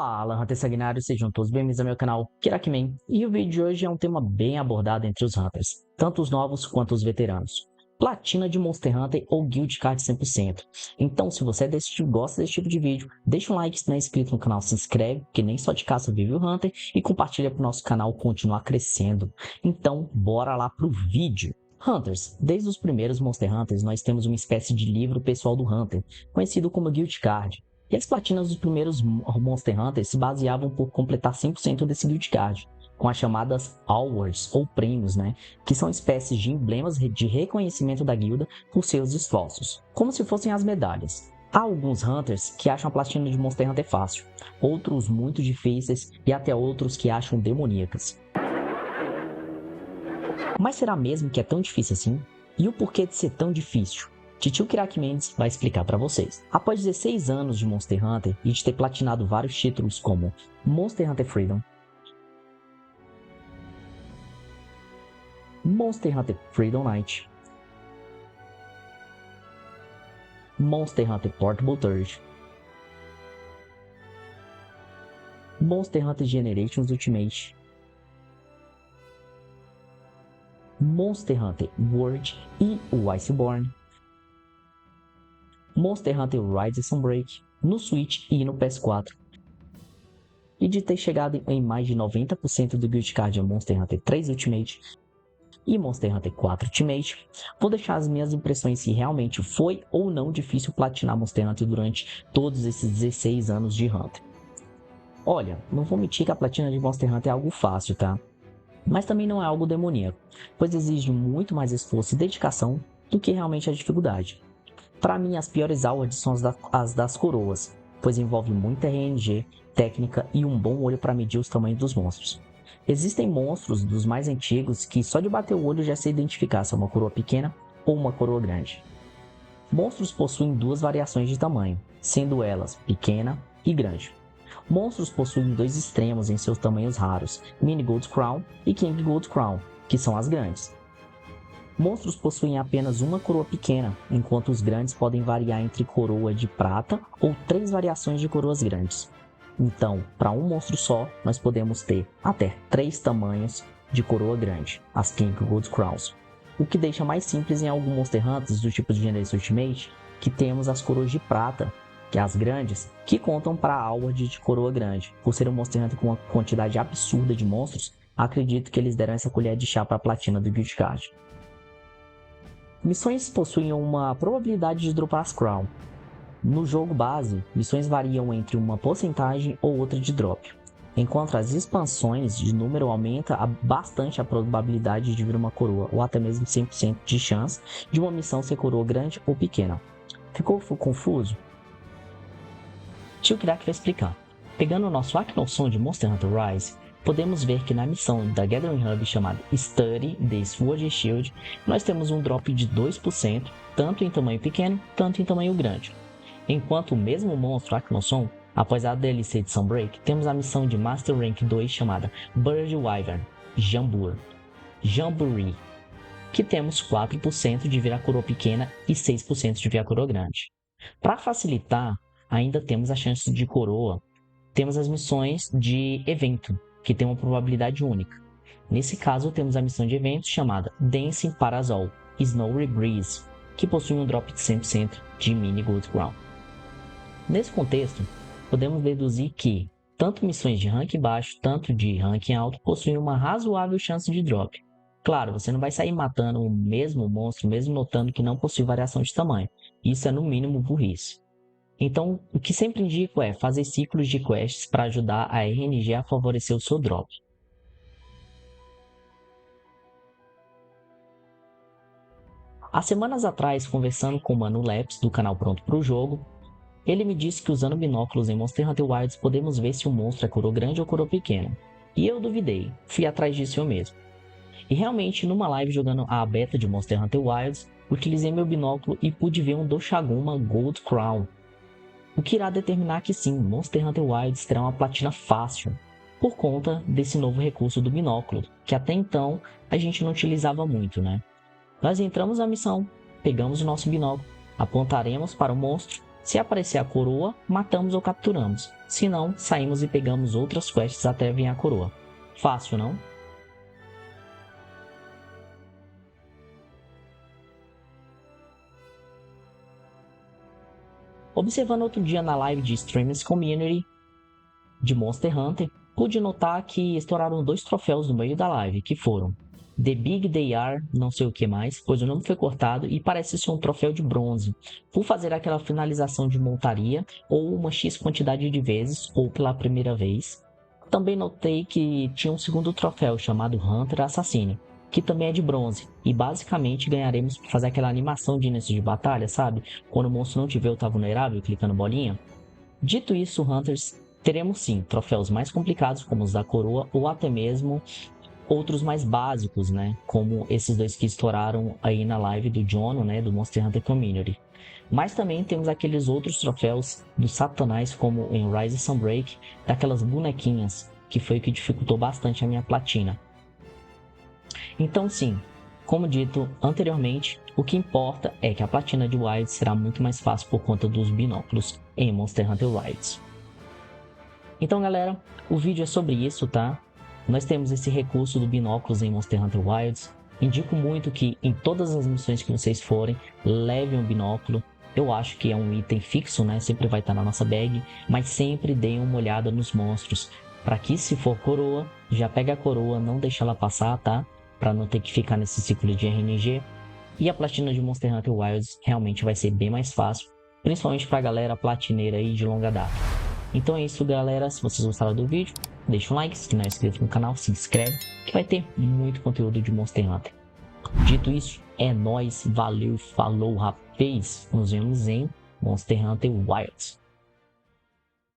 Fala, Hunter Sanguinário, sejam todos bem-vindos ao meu canal Kirakman. E o vídeo de hoje é um tema bem abordado entre os Hunters, tanto os novos quanto os veteranos. Platina de Monster Hunter ou Guild Card 100%. Então, se você é gosta desse tipo de vídeo, deixa um like se não é inscrito no canal, se inscreve, que nem só de caça vive o Hunter, e compartilha para o nosso canal continuar crescendo. Então, bora lá pro vídeo. Hunters. Desde os primeiros Monster Hunters, nós temos uma espécie de livro pessoal do Hunter, conhecido como Guild Card. E as platinas dos primeiros Monster Hunters se baseavam por completar 100% desse Guild Card, com as chamadas Awards, ou prêmios, que são espécies de emblemas de reconhecimento da guilda por seus esforços, como se fossem as medalhas. Há alguns Hunters que acham a platina de Monster Hunter fácil, outros muito difíceis e até outros que acham demoníacas. Mas será mesmo que é tão difícil assim? E o porquê de ser tão difícil? Titio Kirakman vai explicar para vocês. Após 16 anos de Monster Hunter e de ter platinado vários títulos como Monster Hunter Freedom, Monster Hunter Freedom Knight, Monster Hunter Portable Third, Monster Hunter Generations Ultimate, Monster Hunter World e o Iceborne, Monster Hunter Rise Sunbreak no Switch e no PS4, e de ter chegado em mais de 90% do Guild Card a Monster Hunter 3 Ultimate e Monster Hunter 4 Ultimate, vou deixar as minhas impressões se realmente foi ou não difícil platinar Monster Hunter durante todos esses 16 anos de Hunter. Olha, não vou mentir que a platina de Monster Hunter é algo fácil, tá? Mas também não é algo demoníaco, pois exige muito mais esforço e dedicação do que realmente a dificuldade. Para mim, as piores awards são as das coroas, pois envolve muita RNG, técnica e um bom olho para medir os tamanhos dos monstros. Existem monstros dos mais antigos que só de bater o olho já se identificar se é uma coroa pequena ou uma coroa grande. Monstros possuem duas variações de tamanho, sendo elas pequena e grande. Monstros possuem dois extremos em seus tamanhos raros, Mini Gold Crown e King Gold Crown, que são as grandes. Monstros possuem apenas uma coroa pequena, enquanto os grandes podem variar entre coroa de prata ou 3 variações de coroas grandes. Então, para um monstro só, nós podemos ter até 3 tamanhos de coroa grande, as King Gold Crowns. O que deixa mais simples em alguns Monster Hunters do tipo de Generation Ultimate, que temos as coroas de prata, que é as grandes, que contam para a award de coroa grande. Por ser um Monster Hunter com uma quantidade absurda de monstros, acredito que eles deram essa colher de chá para a platina do Guild Card. Missões possuem uma probabilidade de dropar as Crown. No jogo base, missões variam entre uma porcentagem ou outra de drop, enquanto as expansões de número aumenta bastante a probabilidade de vir uma coroa, ou até mesmo 100% de chance de uma missão ser coroa grande ou pequena. Ficou confuso? Tio Kirak vai explicar. Pegando o nosso Aknoson de Monster Hunter Rise, podemos ver que na missão da Gathering Hub chamada Study the Sword and Shield, nós temos um drop de 2%, tanto em tamanho pequeno, tanto em tamanho grande. Enquanto o mesmo monstro Aknoson, após a DLC de Sunbreak, temos a missão de Master Rank 2 chamada Bird Wyvern Jamboree, que temos 4% de vir a coroa pequena e 6% de vir a coroa grande. Para facilitar, ainda temos a chance de coroa, temos as missões de evento, que tem uma probabilidade única. Nesse caso, temos a missão de evento chamada Dancing Parasol Snow Breeze, que possui um drop de 100% de Mini Gold Crown. Nesse contexto, podemos deduzir que tanto missões de rank baixo, tanto de rank alto, possuem uma razoável chance de drop. Claro, você não vai sair matando o mesmo monstro, mesmo notando que não possui variação de tamanho. Isso é no mínimo burrice. Então, o que sempre indico é fazer ciclos de quests para ajudar a RNG a favorecer o seu drop. Há semanas atrás, conversando com o Manu Leps, do canal Pronto Pro Jogo, ele me disse que usando binóculos em Monster Hunter Wilds podemos ver se o monstro é coroa grande ou coroa pequena. E eu duvidei, fui atrás disso eu mesmo. E realmente, numa live jogando a beta de Monster Hunter Wilds, utilizei meu binóculo e pude ver um Doshaguma Gold Crown, o que irá determinar que sim, Monster Hunter Wilds terá uma platina fácil, por conta desse novo recurso do binóculo, que até então a gente não utilizava muito, Nós entramos na missão, pegamos o nosso binóculo, apontaremos para o monstro Se aparecer a coroa, matamos ou capturamos. Se não, saímos e pegamos outras quests até vir a coroa. Fácil, não? Observando outro dia na live de Streamers Community de Monster Hunter, pude notar que estouraram 2 troféus no meio da live, que foram The Big They Are, não sei o que mais, pois o nome foi cortado e parece ser um troféu de bronze, por fazer aquela finalização de montaria, ou uma X quantidade de vezes, ou pela primeira vez. Também notei que tinha um segundo troféu chamado Hunter Assassino, que também é de bronze, e basicamente ganharemos por fazer aquela animação de início de batalha, sabe? Quando o monstro não tiver ou tá vulnerável, clicando bolinha. Dito isso, Hunters, teremos sim troféus mais complicados, como os da coroa, ou até mesmo outros mais básicos, né? Como esses 2 que estouraram aí na live do Jono, né? Do Monster Hunter Community. Mas também temos aqueles outros troféus dos satanás, como em Rise of Sunbreak, daquelas bonequinhas, que foi o que dificultou bastante a minha platina. Então sim, como dito anteriormente, o que importa é que a platina de Wilds será muito mais fácil por conta dos binóculos em Monster Hunter Wilds. Então galera, o vídeo é sobre isso, tá? Nós temos esse recurso do binóculos em Monster Hunter Wilds. Indico muito que em todas as missões que vocês forem, levem um binóculo. Eu acho que é um item fixo, né? Sempre vai estar na nossa bag, mas sempre deem uma olhada nos monstros, para que se for coroa, já pega a coroa, não deixa ela passar, tá? Para não ter que ficar nesse ciclo de RNG. E a platina de Monster Hunter Wilds realmente vai ser bem mais fácil, principalmente para a galera platineira aí de longa data. Então é isso, galera. Se vocês gostaram do vídeo, deixa um like. Se não é inscrito no canal, se inscreve, que vai ter muito conteúdo de Monster Hunter. Dito isso, é nóis, valeu, falou, rapaz. Nos vemos em Monster Hunter Wilds.